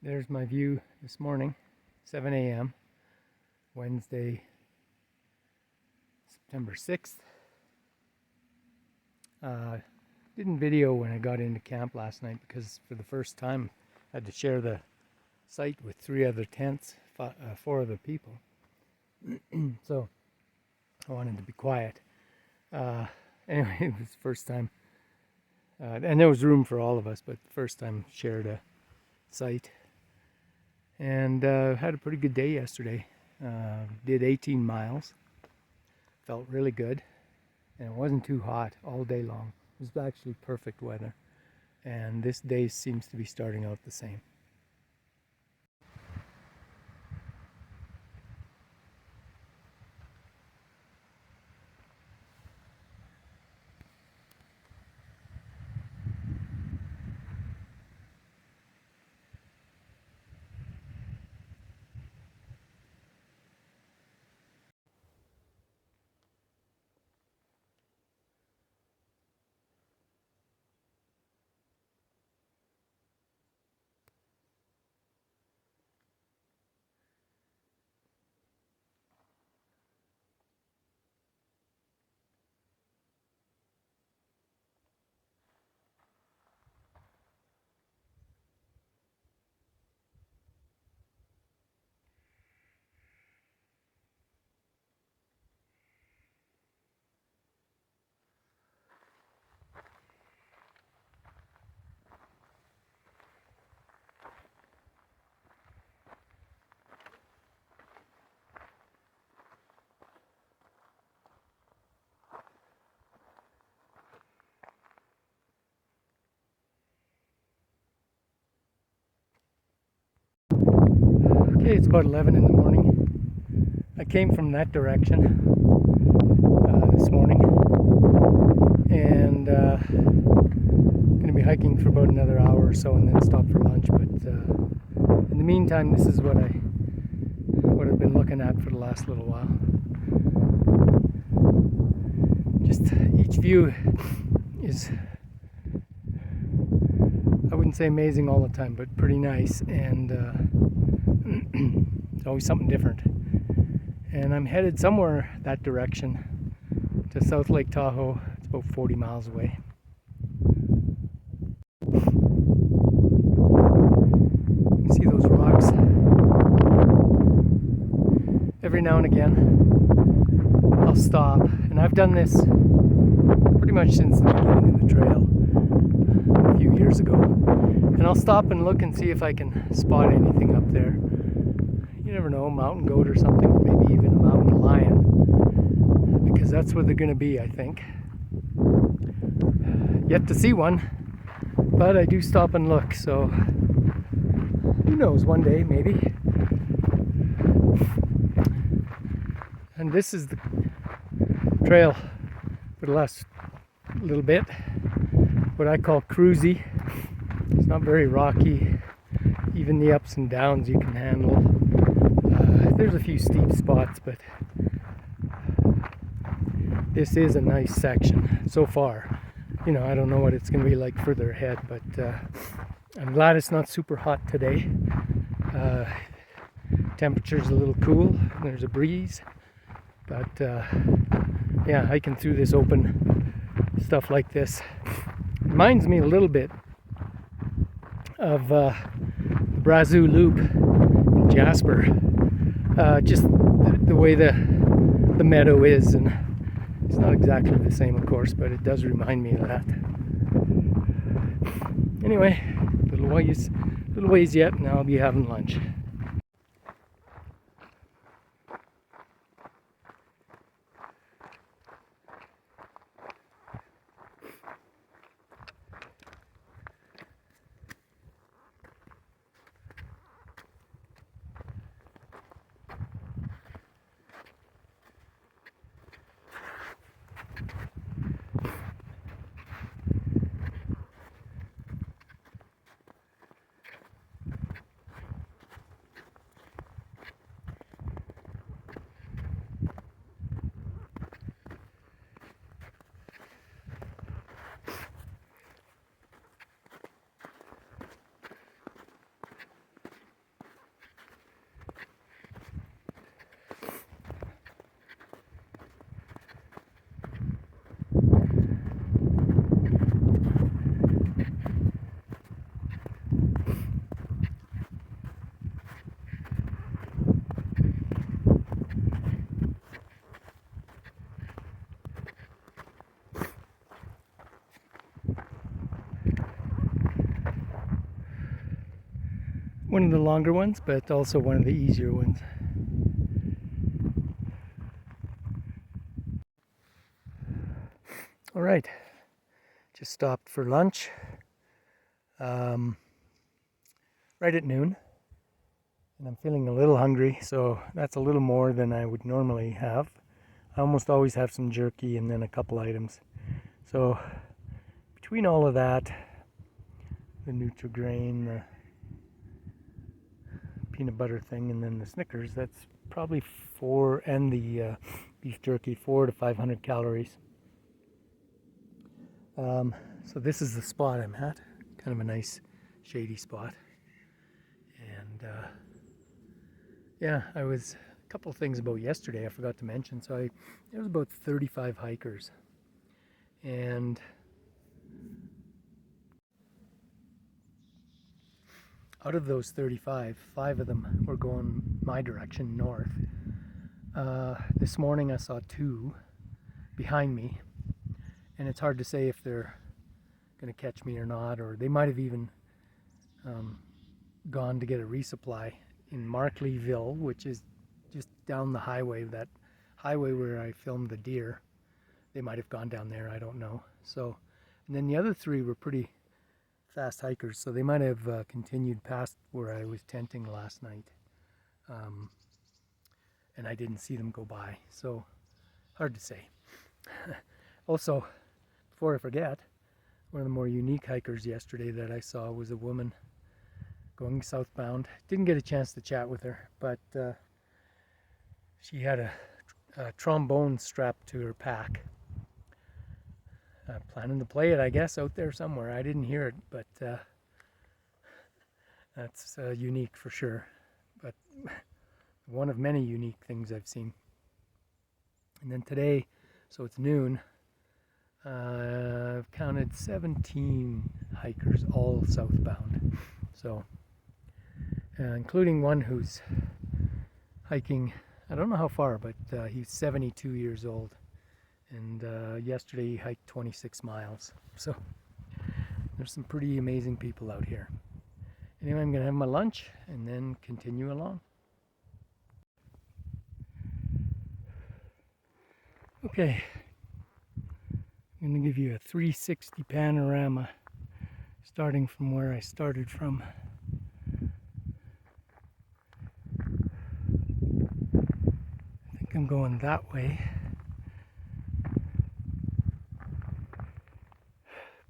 There's my view this morning, 7 a.m., Wednesday, September 6th. Didn't video when I got into camp last night because for the first time I had to share the site with 3 other tents, 4 other people. So I wanted to be quiet. Anyway, it was the first time, and there was room for all of us, but the first time shared a site. And had a pretty good day yesterday. Did 18 miles. Felt really good. And it wasn't too hot all day long. It was actually perfect weather. And this day seems to be starting out the same. Okay, it's about 11 in the morning. I came from that direction this morning, and going to be hiking for about another hour or so and then stop for lunch. But in the meantime, this is what I've been looking at for the last little while. Just each view is, I wouldn't say amazing all the time, but pretty nice, and it's always something different. And I'm headed somewhere that direction to South Lake Tahoe. It's about 40 miles away. You see those rocks? Every now and again I'll stop, and I've done this pretty much since the beginning of the trail a few years ago, and I'll stop and look and see if I can spot anything up there. You never know, a mountain goat or something, or maybe even a mountain lion, because that's where they're going to be, I think. Yet to see one, but I do stop and look, so who knows, one day maybe. And this is the trail for the last little bit, what I call cruisy. It's not very rocky. Even the ups and downs you can handle. There's a few steep spots, but this is a nice section so far. You know, I don't know what it's going to be like further ahead, but I'm glad it's not super hot today. Temperature's a little cool. There's a breeze, but yeah, hiking through this open stuff like this reminds me a little bit of the Brazos Loop in Jasper. Just the way the meadow is, and it's not exactly the same, of course, but it does remind me of that. Anyway, little ways yet, and I'll be having lunch. One of the longer ones, but also one of the easier ones. All right, just stopped for lunch right at noon, and I'm feeling a little hungry, so that's a little more than I would normally have. I almost always have some jerky and then a couple items. So between all of that, the Nutri-Grain, the peanut butter thing, and then the Snickers, that's probably and the beef jerky, 400 to 500 calories. So this is the spot I'm at, kind of a nice shady spot. And yeah, a couple things about yesterday I forgot to mention. So there was about 35 hikers, and out of those 35, 5 of them were going my direction, north. This morning I saw 2 behind me, and it's hard to say if they're going to catch me or not, or they might have even gone to get a resupply in Markleyville, which is just down the highway, that highway where I filmed the deer. They might have gone down there, I don't know. So, and then the other 3 were pretty fast hikers, so they might have continued past where I was tenting last night, and I didn't see them go by, so hard to say. Also, before I forget, one of the more unique hikers yesterday that I saw was a woman going southbound. Didn't get a chance to chat with her, but she had a trombone strapped to her pack. Planning to play it, I guess, out there somewhere. I didn't hear it, but that's unique for sure. But one of many unique things I've seen. And then today, so it's noon, I've counted 17 hikers, all southbound. So, including one who's hiking, I don't know how far, but he's 72 years old. And yesterday he hiked 26 miles. So there's some pretty amazing people out here. Anyway, I'm going to have my lunch and then continue along. Okay, I'm going to give you a 360 panorama starting from where I started from. I think I'm going that way.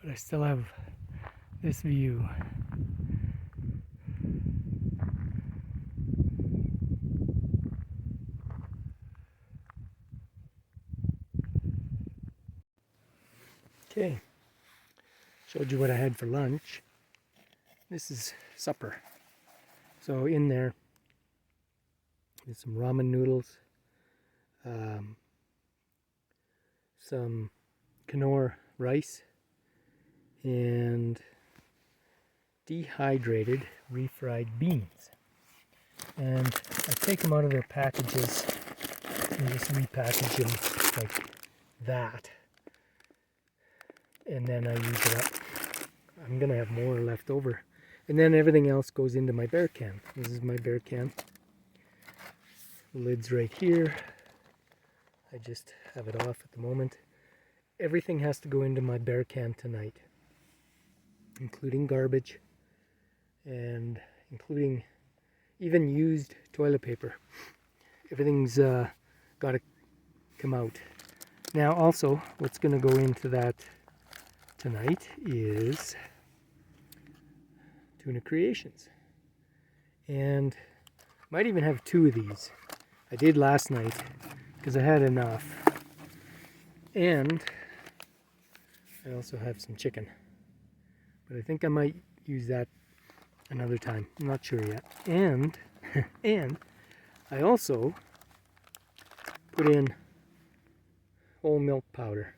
But I still have this view. Okay, showed you what I had for lunch. This is supper. So in there, there's some ramen noodles, some quinoa rice, and dehydrated refried beans. And I take them out of their packages and just repackage them like that. And then I use it up. I'm going to have more left over. And then everything else goes into my bear can. This is my bear can. The lid's right here. I just have it off at the moment. Everything has to go into my bear can tonight, including garbage and including even used toilet paper. Everything's got to come out. Now also, what's going to go into that tonight is tuna creations. And might even have 2 of these. I did last night because I had enough. And I also have some chicken. But I think I might use that another time. I'm not sure yet. And and I also put in whole milk powder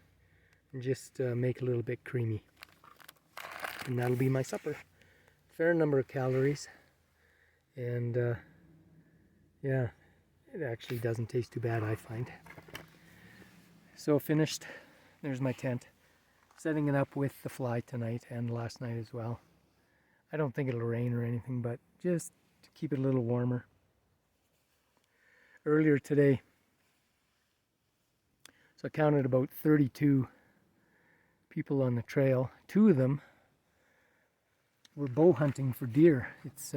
and just make a little bit creamy. And that'll be my supper. Fair number of calories. And yeah, it actually doesn't taste too bad, I find. So finished. There's my tent. Setting it up with the fly tonight and last night as well. I don't think it'll rain or anything, but just to keep it a little warmer. Earlier today, so I counted about 32 people on the trail. 2 of them were bow hunting for deer. It's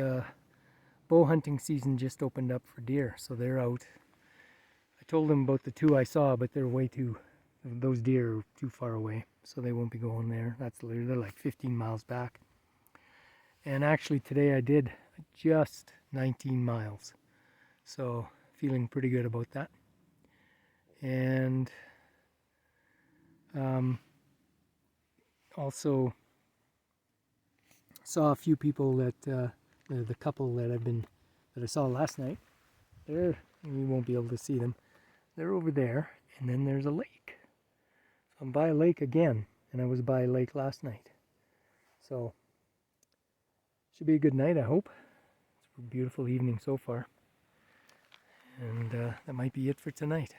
bow hunting season just opened up for deer, so they're out. I told them about the 2 I saw, but those deer are too far away, so they won't be going there. They're like 15 miles back. And actually today I did just 19 miles, so feeling pretty good about that. And also saw a few people that the couple that I saw last night. You won't be able to see them. They're over there, and then there's a lake. So I'm by a lake again, and I was by a lake last night. So should be a good night, I hope. It's a beautiful evening so far. And that might be it for tonight.